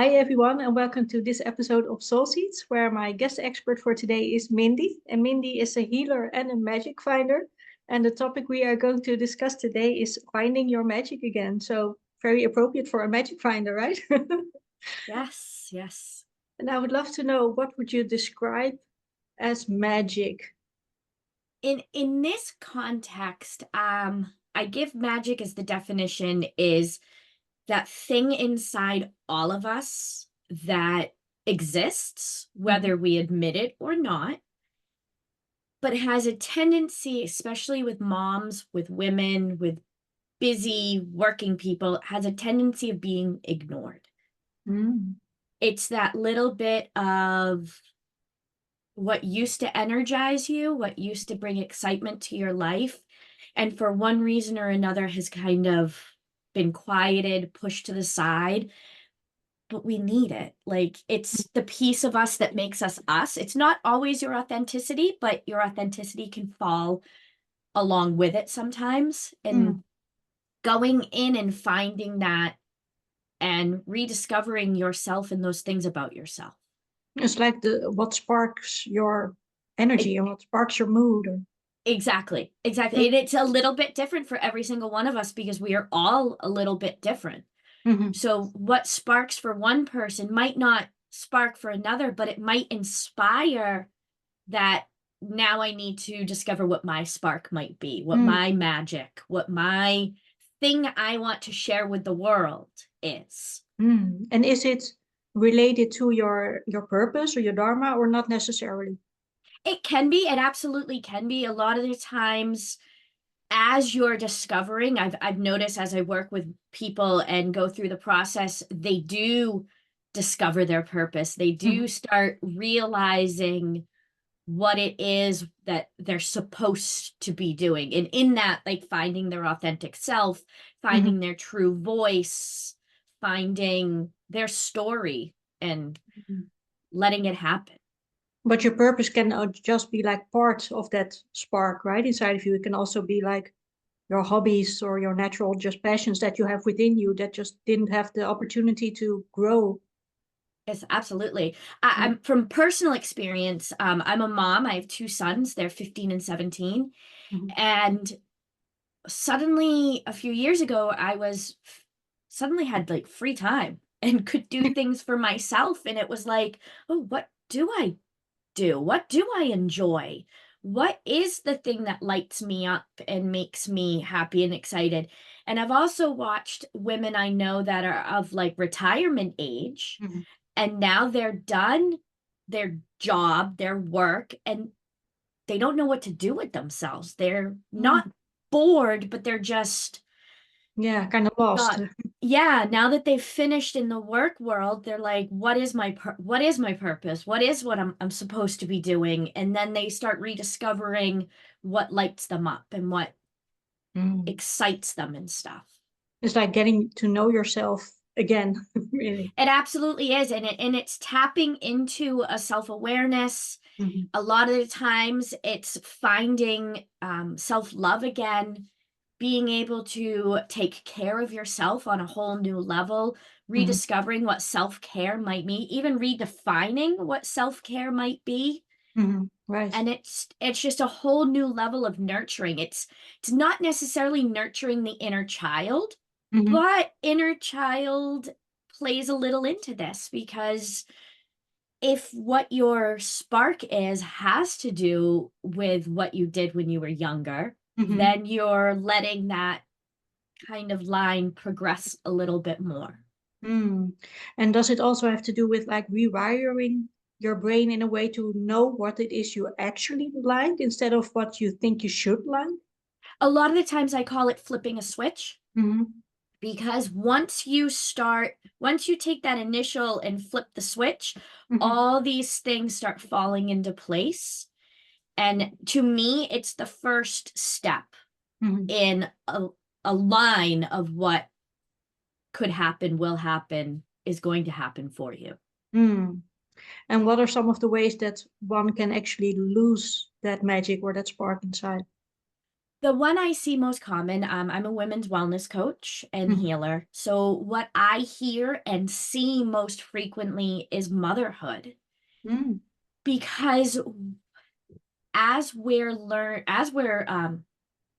Hi everyone, and welcome to this episode of Soul Seeds, where my guest expert for today is Mindy. And Mindy is a healer and a magic finder. And the topic we are going to discuss today is finding your magic again. So very appropriate for a magic finder, right? Yes, yes. And I would love to know, what would you describe as magic? In this context, I give magic as the definition is that thing inside all of us that exists, Mhm. whether we admit it or not, but has a tendency, especially with moms, with women, with busy working people, has a tendency of being ignored. Mm. It's that little bit of what used to energize you, what used to bring excitement to your life, and for one reason or another has kind of been quieted, pushed to the side, but we need it. Like, it's the piece of us that makes us us. It's not always your authenticity, but your authenticity can fall along with it sometimes. And Mm. going in and finding that and rediscovering yourself and those things about yourself. It's like the what sparks your energy and what sparks your mood. Exactly, exactly. Mm. And it's a little bit different for every single one of us because we are all a little bit different. Mhm. So what sparks for one person might not spark for another, but it might inspire that now I need to discover what my spark might be, what Mm. my magic, what my thing I want to share with the world is. Mm. And is it related to your purpose or your dharma, or not necessarily? It can be, it absolutely can be. A lot of the times as you're discovering, I've noticed as I work with people and go through the process, they do discover their purpose. They do Mhm. start realizing what it is that they're supposed to be doing. And in that, like finding their authentic self, Mhm. finding their true voice, finding their story and Mhm. letting it happen. But your purpose can just be like part of that spark, right? Inside of you. It can also be like your hobbies or your natural just passions that you have within you that just didn't have the opportunity to grow. Yes, absolutely. I'm from personal experience. I'm a mom. I have two sons. They're 15 and 17. Mhm. And suddenly, a few years ago, suddenly had like free time and could do things for myself. And it was like, oh, what do I do? What do I enjoy? What is the thing that lights me up and makes me happy and excited? And I've also watched women I know that are of like retirement age, Mhm. and now they're done their job, their work, and they don't know what to do with themselves. They're not Mm. bored, but they're just Yeah, kind of lost. not. Yeah, now that they've finished in the work world, they're like, what is what is my purpose? What is what I'm supposed to be doing? And then they start rediscovering what lights them up and what Mm. excites them and stuff. It's like getting to know yourself again, really. It absolutely is. And it's tapping into a self-awareness. Mhm. A lot of the times it's finding self-love again, being able to take care of yourself on a whole new level, Mhm. rediscovering what self-care might mean, even redefining what self-care might be. Mhm. Right. And it's just a whole new level of nurturing. It's not necessarily nurturing the inner child, Mhm. but inner child plays a little into this because if what your spark is has to do with what you did when you were younger, Mhm. then you're letting that kind of line progress a little bit more. Mm. And does it also have to do with like rewiring your brain in a way to know what it is you actually like instead of what you think you should like? A lot of the times I call it flipping a switch Mhm. because once you take that initial and flip the switch, Mhm. all these things start falling into place. And to me, it's the first step Mhm. in a line of what could happen, will happen, is going to happen for you. Mm. And what are some of the ways that one can actually lose that magic or that spark inside? The one I see most common, I'm a women's wellness coach and Mhm. healer. So what I hear and see most frequently is motherhood. Mm. Because as we're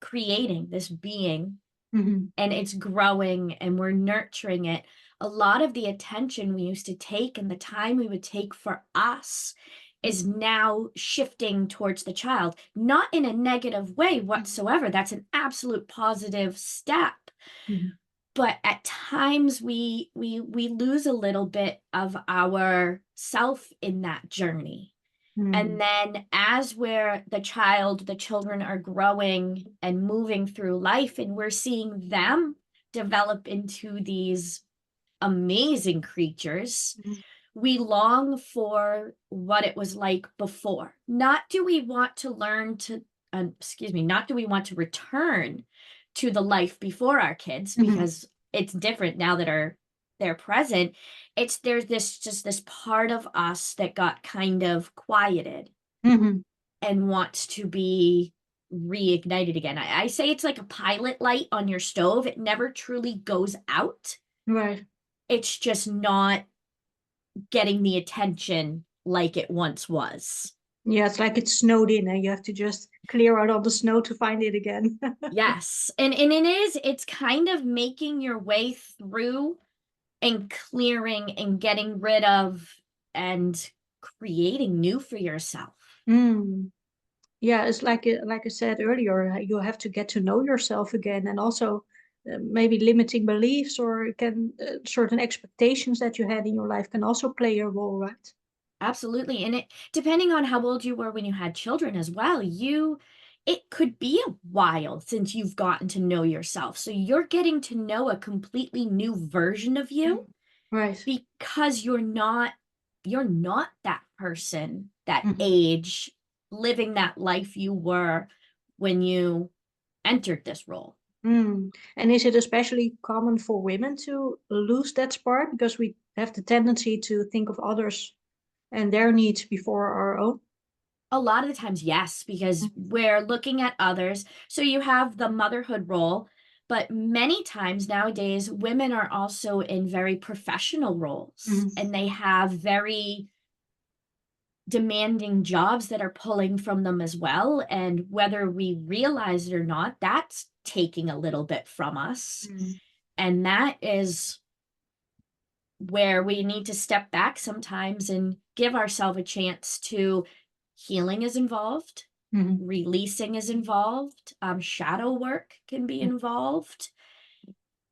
creating this being Mhm. and it's growing and we're nurturing it, a lot of the attention we used to take and the time we would take for us is Mhm. now shifting towards the child, not in a negative way Mhm. whatsoever. That's an absolute positive step. Mhm. But at times we lose a little bit of our self in that journey. And Mm. then as the children are growing and moving through life, and we're seeing them develop into these amazing creatures, Mhm. we long for what it was like before. Not do we want to learn to, excuse me, not do we want to return to the life before our kids, Mhm. because it's different now that they're present. It's there's this just this part of us that got kind of quieted Mhm. and wants to be reignited again. I say it's like a pilot light on your stove. It never truly goes out. Right. It's just not getting the attention like it once was. Yeah, it's like it's snowed in and you have to just clear out all the snow to find it again. Yes. And it's kind of making your way through and clearing and getting rid of and creating new for yourself. Mm. Yeah, it's like I said earlier, you have to get to know yourself again, and also maybe limiting beliefs or can certain expectations that you had in your life can also play a role, right? Absolutely. And it depending on how old you were when you had children as well, it could be a while since you've gotten to know yourself. So you're getting to know a completely new version of you Mm. Right. because you're not that person, that Hmm. age, living that life you were when you entered this role. Mm. And is it especially common for women to lose that spark because we have the tendency to think of others and their needs before our own? A lot of the times, yes, because we're looking at others. So you have the motherhood role, but many times nowadays, women are also in very professional roles Mm-hmm. and they have very demanding jobs that are pulling from them as well. And whether we realize it or not, that's taking a little bit from us. And that is where we need to step back sometimes and give ourselves a chance to healing is involved, Mm-hmm. releasing is involved, shadow work can be involved.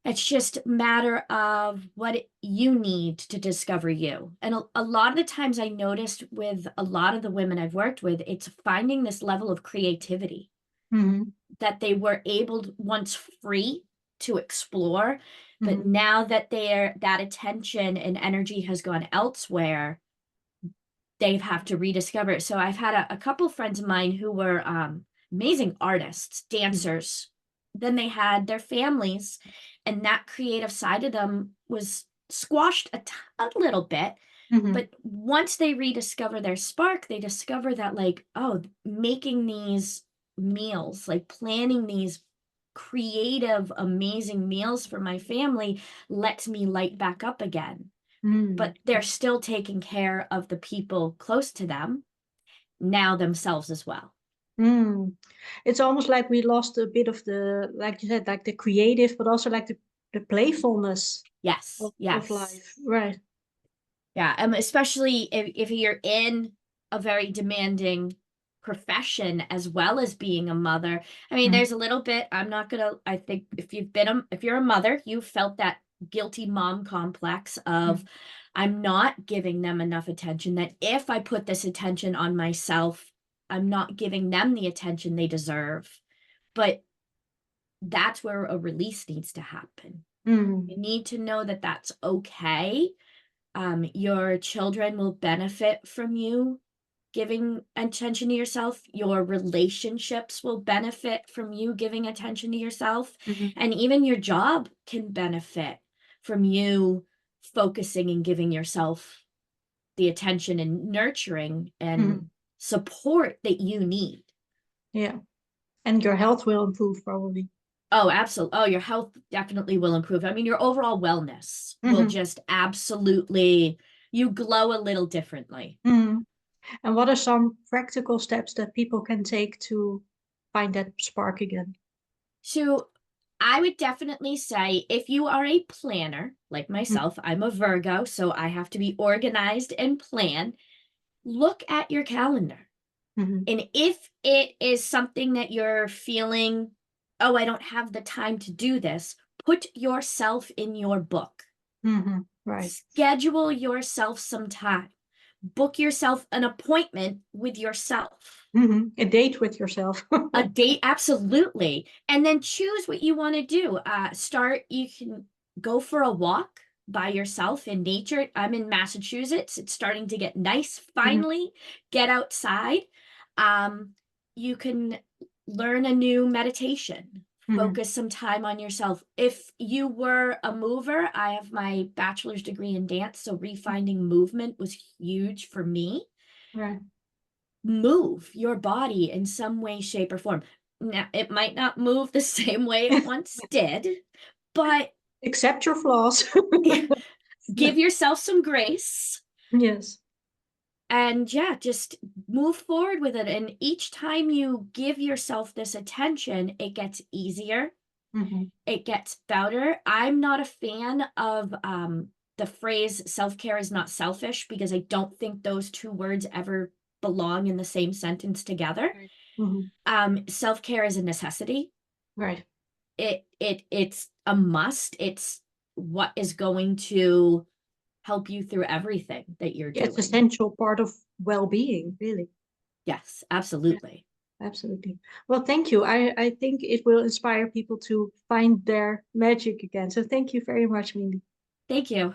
It's just a matter of what you need to discover you. And a lot of the times I noticed with a lot of the women I've worked with, it's finding this level of creativity Mm-hmm. that they were able once free to explore, but Mm-hmm. now that that attention and energy has gone elsewhere, they have to rediscover it. So I've had a couple friends of mine who were amazing artists, dancers. Then they had their families, and that creative side of them was squashed a little bit. Mm-hmm. But once they rediscover their spark, they discover that, like, oh, making these meals, like planning these creative, amazing meals for my family lets me light back up again, Mm-hmm. but they're still taking care of the people close to them, now themselves as well. Mm. It's almost like we lost a bit of the, like you said, like the creative, but also like the playfulness Yes, of yes. life. Right. Yeah, especially if you're in a very demanding profession as well as being a mother. I mean, Mhm. there's a little bit, I'm not gonna, I think if you're a mother, you felt that guilty mom complex of Mhm. I'm not giving them enough attention, that if I put this attention on myself, I'm not giving them the attention they deserve. But that's where a release needs to happen. Mhm. You need to know that that's okay. Your children will benefit from you giving attention to yourself. Your relationships will benefit from you giving attention to yourself. Mhm. And even your job can benefit from you focusing and giving yourself the attention and nurturing Mhm. and support that you need. Yeah. And your health will improve probably. Oh, absolutely. Oh, your health definitely will improve. I mean, your overall wellness will Mm-hmm. just absolutely, you glow a little differently. Mm-hmm. And what are some practical steps that people can take to find that spark again? So I would definitely say if you are a planner, like myself, I'm a Virgo, so I have to be organized and plan. Look at your calendar. Mm-hmm. And if it is something that you're feeling, oh, I don't have the time to do this, put yourself in your book. Mm-hmm. Right. Schedule yourself some time. Book yourself an appointment with yourself. Mm-hmm. A date with yourself. A date, absolutely. And then choose what you want to do. You can go for a walk by yourself in nature. I'm in Massachusetts. It's starting to get nice Mm-hmm. finally. Get outside. Um, you can learn a new meditation. Mm-hmm. Focus some time on yourself. If you were a mover, I have my bachelor's degree in dance, so refinding movement was huge for me. Right. Move your body in some way, shape, or form. Now, it might not move the same way it once did, but Accept your flaws. give yourself some grace Yes. and yeah, just move forward with it. And each time you give yourself this attention, it gets easier, Mm-hmm. it gets better. I'm not a fan of the phrase self-care is not selfish because I don't think those two words ever belong in the same sentence together. Right. Mm-hmm. Self-care is a necessity. Right. It's a must. It's what is going to help you through everything that you're Yeah, it's doing. essential part of well-being, really. Yes, Yeah, absolutely. absolutely. Well, thank you. I think it will inspire people to find their magic again. So thank you very much, Mindy. Thank you.